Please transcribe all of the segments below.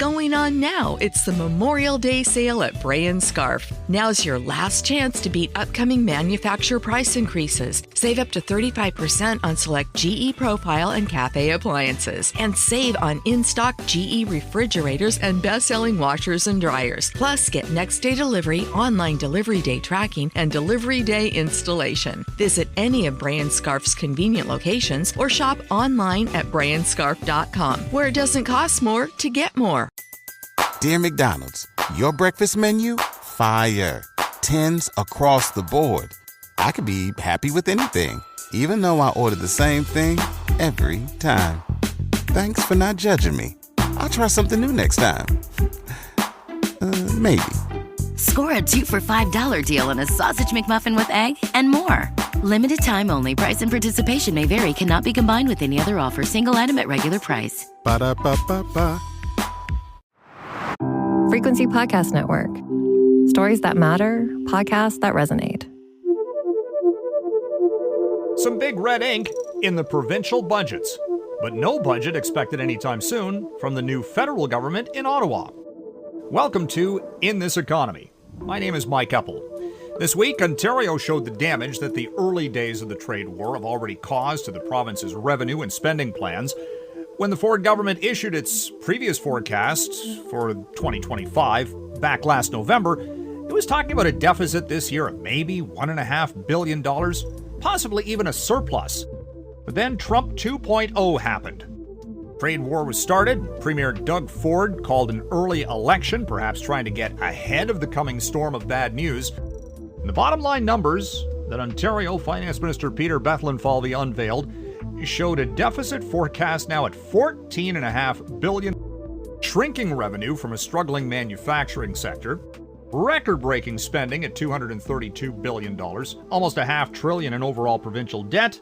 going on now. It's the Memorial Day sale at Bray & Scarf. Now's your last chance to beat upcoming manufacturer price increases. Save up to 35% on select GE Profile and Cafe appliances. And save on in-stock GE refrigerators and best-selling washers and dryers. Plus, get next-day delivery, online delivery day tracking, and delivery day installation. Visit any of Bray & Scarf's convenient locations or shop online at brayandscarf.com, where it doesn't cost more to get more. Dear McDonald's, your breakfast menu? Fire. 10s across the board. I could be happy with anything, even though I order the same thing every time. Thanks for not judging me. I'll try something new next time. Maybe. Score a 2 for $5 deal on a sausage McMuffin with egg and more. Limited time only. Price and participation may vary. Cannot be combined with any other offer. Single item at regular price. Ba-da-ba-ba-ba. Frequency Podcast Network. Stories that matter, podcasts that resonate. Some big red ink in the provincial budgets, but no budget expected anytime soon from the new federal government in Ottawa. Welcome to In This Economy. My name is Mike Eppel. This week, Ontario showed the damage that the early days of the trade war have already caused to the province's revenue and spending plans. When the Ford government issued its previous forecast for 2025 back last November, it was talking about a deficit this year of maybe $1.5 billion, possibly even a surplus. But then Trump 2.0 happened. Trade war was started. Premier Doug Ford called an early election, perhaps trying to get ahead of the coming storm of bad news. And the bottom line numbers that Ontario Finance Minister Peter Bethlenfalvy unveiled showed a deficit forecast now at $14.5 billion, shrinking revenue from a struggling manufacturing sector, record-breaking spending at $232 billion, almost $500 billion in overall provincial debt,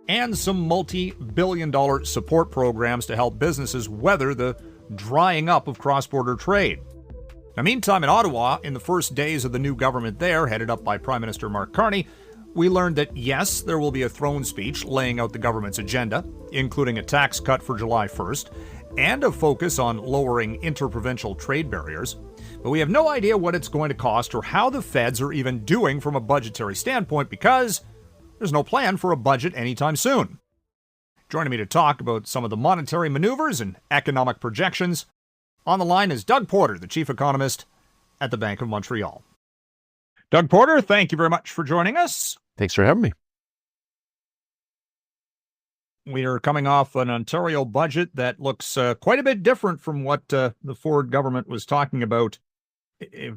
and some multi-billion-dollar support programs to help businesses weather the drying up of cross-border trade. Now, meantime, in Ottawa, in the first days of the new government there, headed up by Prime Minister Mark Carney, we learned that, yes, there will be a throne speech laying out the government's agenda, including a tax cut for July 1st, and a focus on lowering interprovincial trade barriers. But we have no idea what it's going to cost or how the feds are even doing from a budgetary standpoint because there's no plan for a budget anytime soon. Joining me to talk about some of the monetary maneuvers and economic projections, on the line is Doug Porter, the chief economist at the Bank of Montreal. Doug Porter, thank you very much for joining us. Thanks for having me. We are coming off an Ontario budget that looks quite a bit different from what the Ford government was talking about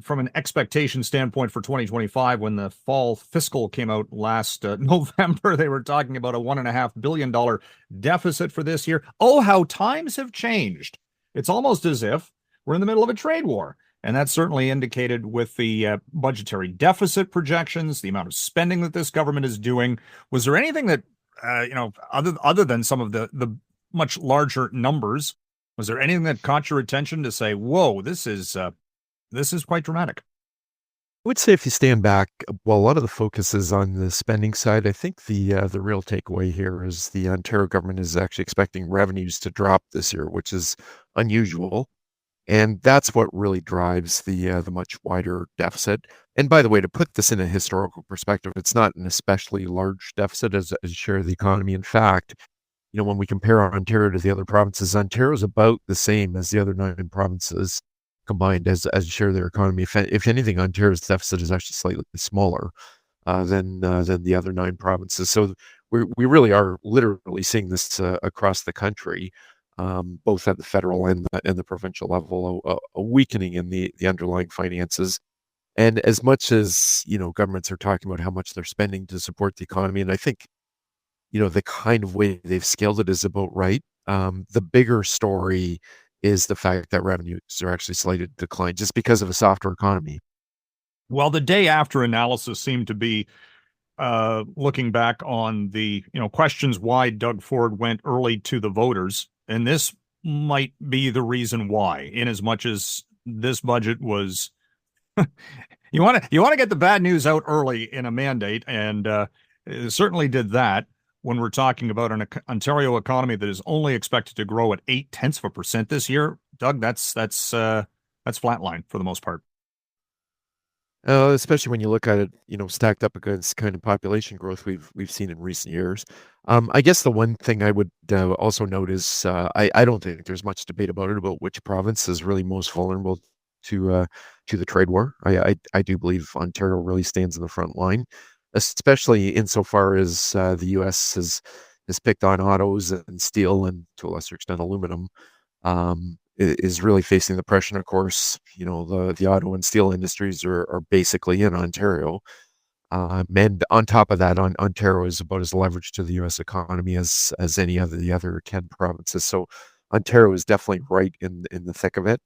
from an expectation standpoint for 2025. When the fall fiscal came out last November, they were talking about a $1.5 billion deficit for this year. Oh, how times have changed. It's almost as if we're in the middle of a trade war. And that's certainly indicated with the budgetary deficit projections, the amount of spending that this government is doing. Was there anything that, other than some of the much larger numbers, was there anything that caught your attention to say, whoa, this is quite dramatic? I would say if you stand back, well, a lot of the focus is on the spending side. I think the real takeaway here is the Ontario government is actually expecting revenues to drop this year, which is unusual. And that's what really drives the much wider deficit. And by the way, to put this in a historical perspective, it's not an especially large deficit as a share of the economy. In fact, when we compare Ontario to the other provinces, Ontario is about the same as the other 9 provinces combined as a share of their economy. If anything, Ontario's deficit is actually slightly smaller than the other 9 provinces. So we really are literally seeing this across the country. Both at the federal and the provincial level, a weakening in the underlying finances. And as much as, governments are talking about how much they're spending to support the economy, and I think, the kind of way they've scaled it is about right. The bigger story is the fact that revenues are actually slated to decline just because of a softer economy. Well, the day after analysis seemed to be looking back on the, questions why Doug Ford went early to the voters. And this might be the reason why, in as much as this budget was, you want to get the bad news out early in a mandate, and it certainly did that when we're talking about an Ontario economy that is only expected to grow at 0.8% this year. Doug, that's flatline for the most part. Especially when you look at it, stacked up against kind of population growth we've seen in recent years. I guess the one thing I would also note is I don't think there's much debate about which province is really most vulnerable to the trade war. I do believe Ontario really stands in the front line, especially insofar as the U.S. has picked on autos and steel and to a lesser extent aluminum. Is really facing the pressure. And of course, the auto and steel industries are basically in Ontario. And on top of that, Ontario is about as leveraged to the U.S. economy as any of the other 10 provinces. So Ontario is definitely right in the thick of it.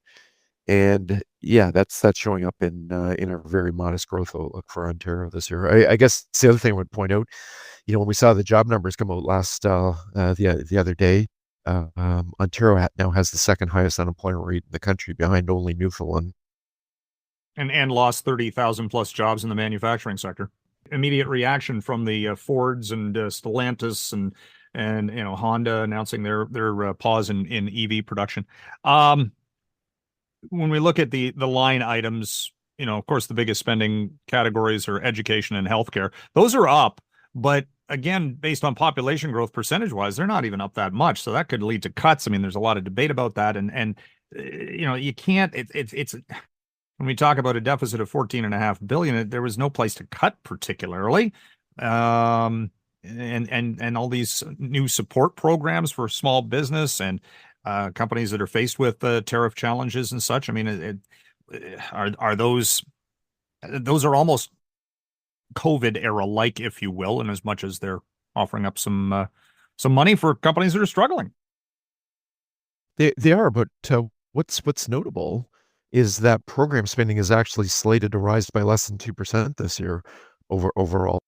And yeah, that's showing up in a very modest growth outlook for Ontario this year. I guess the other thing I would point out, when we saw the job numbers come out the other day, Ontario now has the second highest unemployment rate in the country, behind only Newfoundland. And lost 30,000 plus jobs in the manufacturing sector. Immediate reaction from the Fords and Stellantis and Honda announcing their pause in EV production. When we look at the line items, of course, the biggest spending categories are education and healthcare. Those are up, but again, based on population growth percentage-wise, they're not even up that much. So that could lead to cuts. I mean, there's a lot of debate about that. And you can't, it's when we talk about a deficit of $14.5 billion, there was no place to cut particularly. And all these new support programs for small business and companies that are faced with tariff challenges and such. I mean, are those are almost COVID era like, if you will, in as much as they're offering up some money for companies that are struggling. They are, but what's notable is that program spending is actually slated to rise by less than 2% this year overall.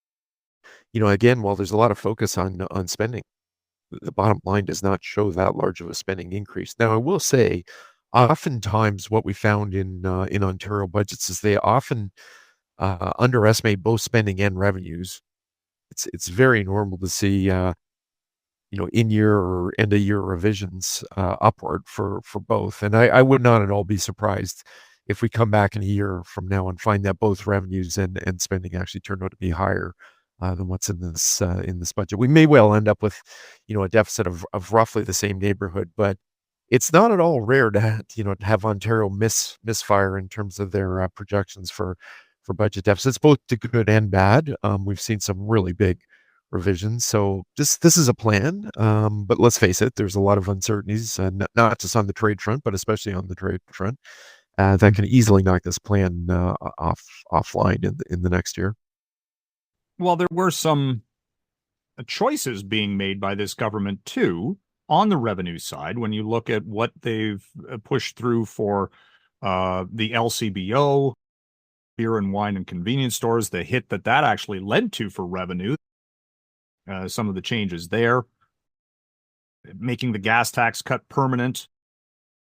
Again, while there's a lot of focus on spending, the bottom line does not show that large of a spending increase. Now, I will say, oftentimes what we found in Ontario budgets is they often underestimate both spending and revenues. It's very normal to see in-year or end-of-year revisions upward for both. And I would not at all be surprised if we come back in a year from now and find that both revenues and spending actually turned out to be higher than what's in this budget. We may well end up with a deficit of roughly the same neighborhood, but it's not at all rare to have Ontario misfire in terms of their projections for budget deficits, both to good and bad. We've seen some really big revisions. So this is a plan, but let's face it, there's a lot of uncertainties, and not just on the trade front, but especially on the trade front, that can easily knock this plan offline in the next year. Well, there were some choices being made by this government too on the revenue side. When you look at what they've pushed through for the LCBO, beer and wine and convenience stores, the hit that actually led to for revenue, some of the changes there, making the gas tax cut permanent.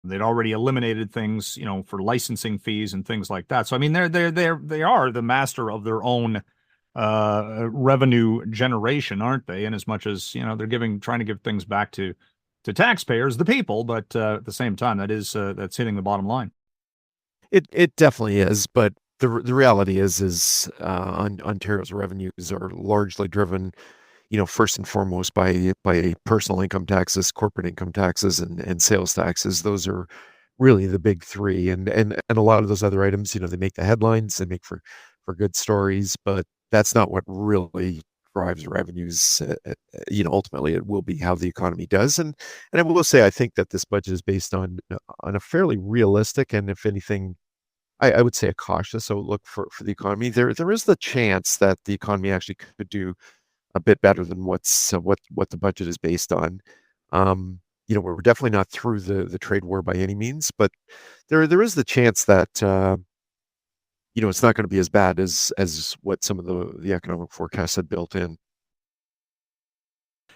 They'd already eliminated things, for licensing fees and things like that. So, I mean, they are the master of their own revenue generation, aren't they? In as much as, they're trying to give things back to taxpayers, the people, but at the same time, that's hitting the bottom line. It definitely is, but the reality is Ontario's revenues are largely driven, first and foremost by personal income taxes, corporate income taxes, and sales taxes. Those are really the big three, and a lot of those other items, they make the headlines, they make for good stories, but that's not what really drives revenues. Ultimately, it will be how the economy does, and I will say I think that this budget is based on a fairly realistic, and if anything, I would say a cautious outlook for the economy. There is the chance that the economy actually could do a bit better than what the budget is based on. We're definitely not through the trade war by any means, but there is the chance that it's not going to be as bad as what some of the economic forecasts had built in.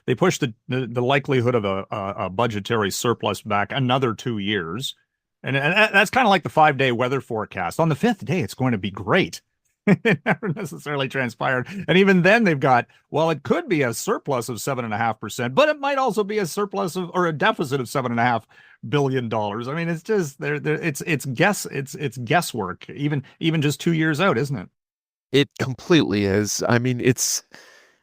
They pushed the likelihood of a budgetary surplus back another 2 years. And that's kind of like the 5-day weather forecast. On the 5th day, it's going to be great. It never necessarily transpired. And even then they've got, well, it could be a surplus of 7.5%, but it might also be a surplus of, or a deficit of $7.5 billion. I mean, it's just it's guesswork, even just 2 years out, isn't it? It completely is. I mean,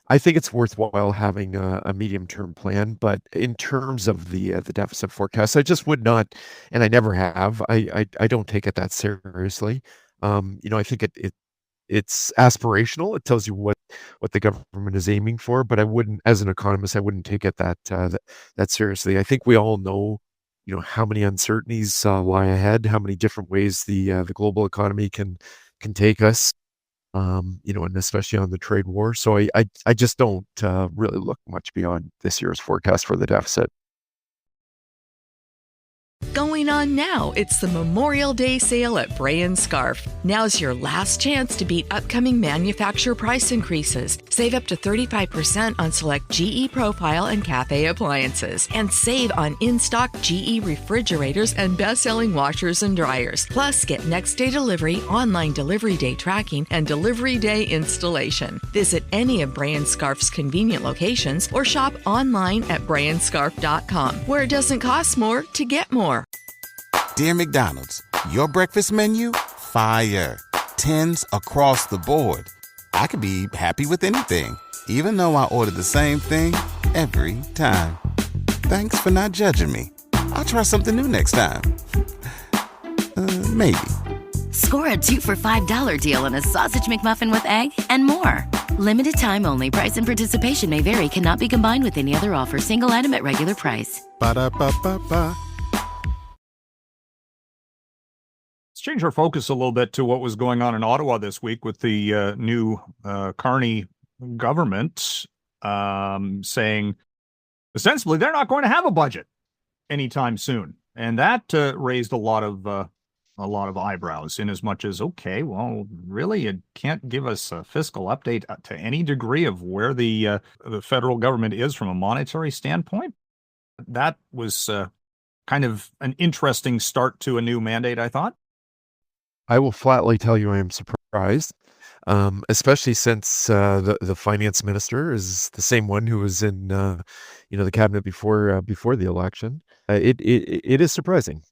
I think it's worthwhile having a medium-term plan, but in terms of the deficit forecast, I just would not, and I never have. I don't take it that seriously. I think it's aspirational. It tells you what the government is aiming for, but I wouldn't, as an economist, I wouldn't take it that seriously. I think we all know, how many uncertainties lie ahead, how many different ways the global economy can take us. And especially on the trade war. So I just don't really look much beyond this year's forecast for the deficit. Going on now, it's the Memorial Day sale at Bray & Scarf. Now's your last chance to beat upcoming manufacturer price increases. Save up to 35% on select GE Profile and Cafe appliances. And save on in-stock GE refrigerators and best-selling washers and dryers. Plus, get next-day delivery, online delivery day tracking, and delivery day installation. Visit any of Bray & Scarf's convenient locations or shop online at brayandscarf.com, where it doesn't cost more to get more. Dear McDonald's, your breakfast menu, fire. 10s across the board. I could be happy with anything, even though I ordered the same thing every time. Thanks for not judging me. I'll try something new next time. Maybe. Score a 2 for $5 deal on a sausage McMuffin with egg and more. Limited time only. Price and participation may vary. Cannot be combined with any other offer. Single item at regular price. Ba-da-ba-ba-ba. Let's change our focus a little bit to what was going on in Ottawa this week with the new Carney government saying ostensibly they're not going to have a budget anytime soon, and that raised a lot of eyebrows. In as much as, okay, well, really, you can't give us a fiscal update to any degree of where the federal government is from a monetary standpoint. That was kind of an interesting start to a new mandate, I thought. I will flatly tell you I am surprised, especially since the finance minister is the same one who was in the cabinet before the election. It is surprising.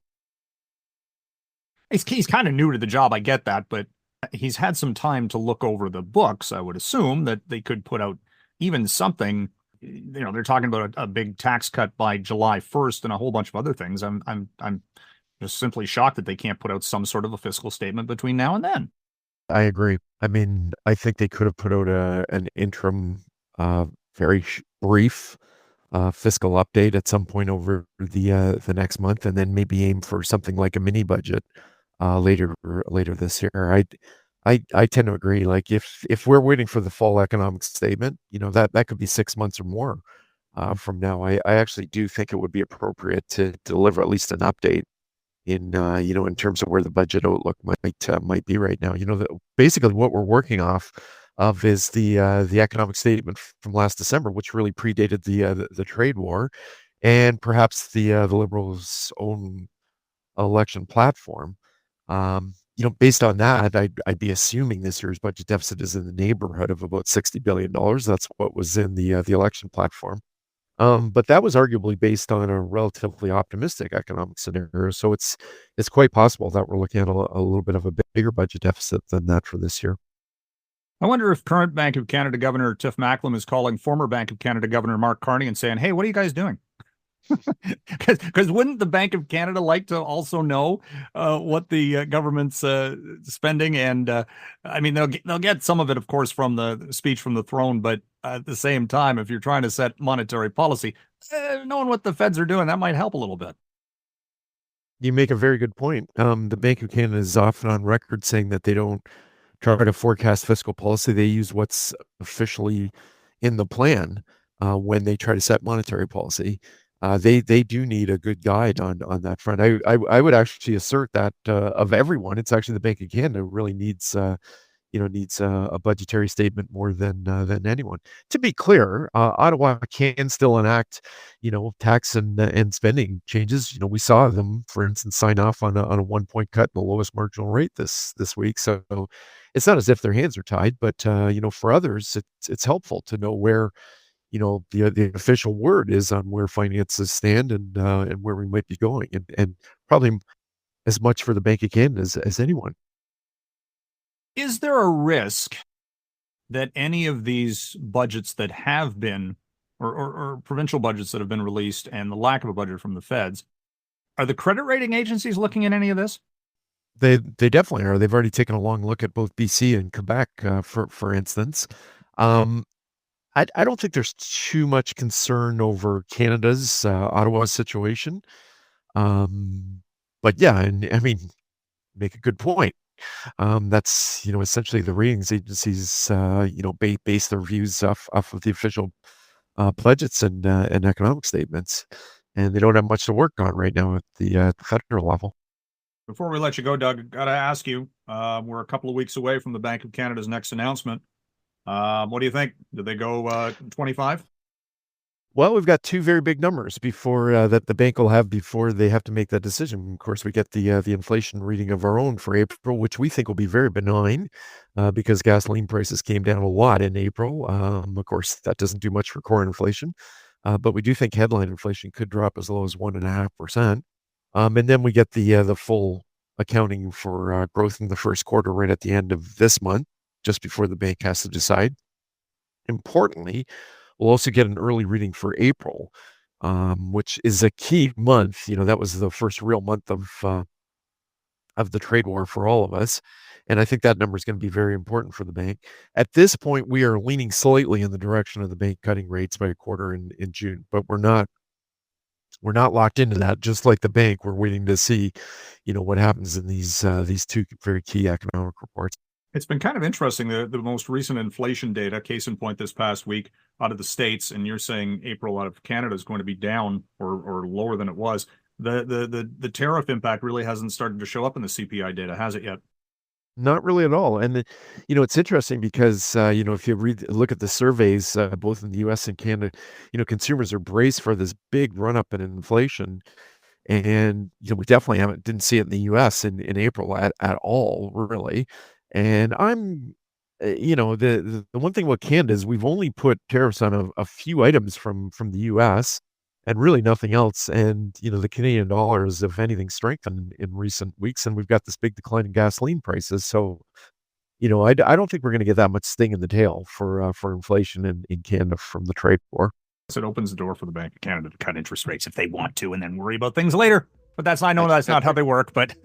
He's kind of new to the job, I get that, but he's had some time to look over the books. I would assume that they could put out even something. They're talking about a big tax cut by July 1st and a whole bunch of other things. I'm just simply shocked that they can't put out some sort of a fiscal statement between now and then. I agree. I mean, I think they could have put out an interim, very brief fiscal update at some point over the next month, and then maybe aim for something like a mini budget later this year. I tend to agree. Like if we're waiting for the fall economic statement, that could be 6 months or more from now. I actually do think it would be appropriate to deliver at least an update in terms of where the budget outlook might be right now. Basically what we're working off of is the economic statement from last December, which really predated the trade war, and perhaps the Liberals' own election platform. Based on that, I'd be assuming this year's budget deficit is in the neighborhood of about $60 billion. That's what was in the election platform. But that was arguably based on a relatively optimistic economic scenario. So it's quite possible that we're looking at a little bit of a bigger budget deficit than that for this year. I wonder if current Bank of Canada Governor Tiff Macklem is calling former Bank of Canada Governor Mark Carney and saying, hey, what are you guys doing? Because wouldn't the Bank of Canada like to also know what the government's spending? And I mean, they'll get some of it, of course, from the speech from the throne. But at the same time, if you're trying to set monetary policy, knowing what the feds are doing, that might help a little bit. You make a very good point. The Bank of Canada is often on record saying that they don't try to forecast fiscal policy. They use what's officially in the plan when they try to set monetary policy. They do need a good guide on that front. I would actually assert that of everyone, it's actually the Bank of Canada who really needs needs a budgetary statement more than anyone. To be clear, Ottawa can still enact, tax and spending changes. We saw them, for instance, sign off on a 1 point cut in the lowest marginal rate this week. So it's not as if their hands are tied, but for others, it's helpful to know where the official word is on where finances stand and where we might be going, and probably as much for the Bank of Canada as anyone. Is there a risk that any of these budgets that have been, or provincial budgets that have been released, and the lack of a budget from the feds, are the credit rating agencies looking at any of this? They definitely are. They've already taken a long look at both BC and Quebec, for instance. I don't think there's too much concern over Canada's Ottawa situation. But yeah, and I mean, make a good point. That's essentially the ratings agencies base their views off of the official budgets and economic statements, and they don't have much to work on right now at the federal level. Before we let you go, Doug, got to ask you, we're a couple of weeks away from the Bank of Canada's next announcement. What do you think? Did they go 25? Well, we've got two very big numbers before that the bank will have before they have to make that decision. Of course, we get the inflation reading of our own for April, which we think will be very benign because gasoline prices came down a lot in April. Of course, that doesn't do much for core inflation, but we do think headline inflation could drop as low as 1.5%. And then we get the full accounting for growth in the first quarter right at the end of this month, just before the bank has to decide. Importantly, we'll also get an early reading for April, which is a key month. That was the first real month of the trade war for all of us. And I think that number is going to be very important for the bank. At this point, we are leaning slightly in the direction of the bank cutting rates by a quarter in June, but we're not locked into that. Just like the bank, we're waiting to see, what happens in these two very key economic reports. It's been kind of interesting, the most recent inflation data, case in point this past week out of the States, and you're saying April out of Canada is going to be down or lower than it was. The tariff impact really hasn't started to show up in the CPI data, has it yet? Not really at all. And, it's interesting because, if you look at the surveys, both in the US and Canada, consumers are braced for this big run up in inflation. And, we definitely didn't see it in the US in April at all, really. And I'm, the one thing about Canada is we've only put tariffs on a few items from the US and really nothing else. And, the Canadian dollar is, if anything, strengthened in recent weeks. And we've got this big decline in gasoline prices. So, I don't think we're going to get that much sting in the tail for inflation in Canada from the trade war. It opens the door for the Bank of Canada to cut interest rates if they want to and then worry about things later. But that's not how they work. But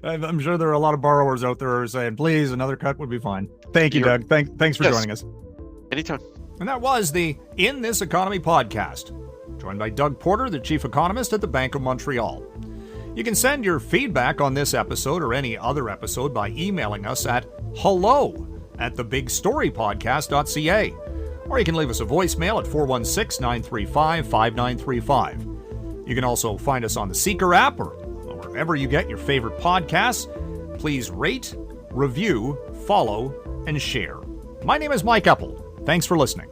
I'm sure there are a lot of borrowers out there who are saying, please, another cut would be fine. Thank you, Doug. Thanks for joining us. Anytime. And that was the In This Economy podcast, joined by Doug Porter, the chief economist at the Bank of Montreal. You can send your feedback on this episode or any other episode by emailing us at hello@thebigstorypodcast.ca. Or you can leave us a voicemail at 416-935-5935. You can also find us on the Seeker app or wherever you get your favorite podcasts. Please rate, review, follow, and share. My name is Mike Eppel. Thanks for listening.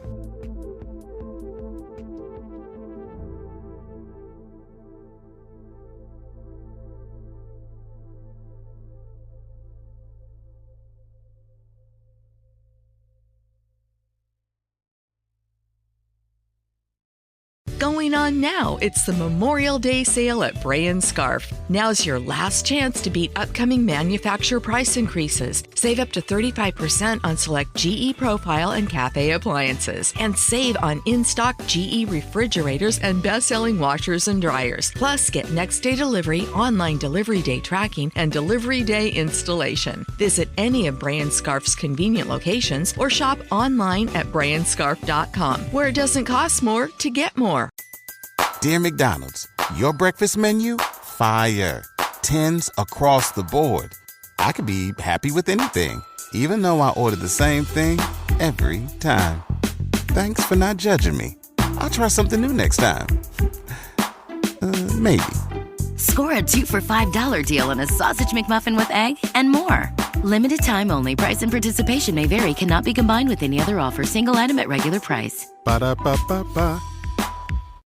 Going on now, it's the Memorial Day sale at Bray & Scarf. Now's your last chance to beat upcoming manufacturer price increases. Save up to 35% on select GE Profile and Cafe appliances. And save on in-stock GE refrigerators and best-selling washers and dryers. Plus, get next-day delivery, online delivery day tracking, and delivery day installation. Visit any of Bray & Scarf's convenient locations or shop online at brayandscarf.com, where it doesn't cost more to get more. Dear McDonald's, your breakfast menu? Fire. 10s across the board. I could be happy with anything, even though I ordered the same thing every time. Thanks for not judging me. I'll try something new next time. Maybe. Score a 2 for $5 deal on a sausage McMuffin with egg and more. Limited time only. Price and participation may vary. Cannot be combined with any other offer. Single item at regular price. Ba-da-ba-ba-ba.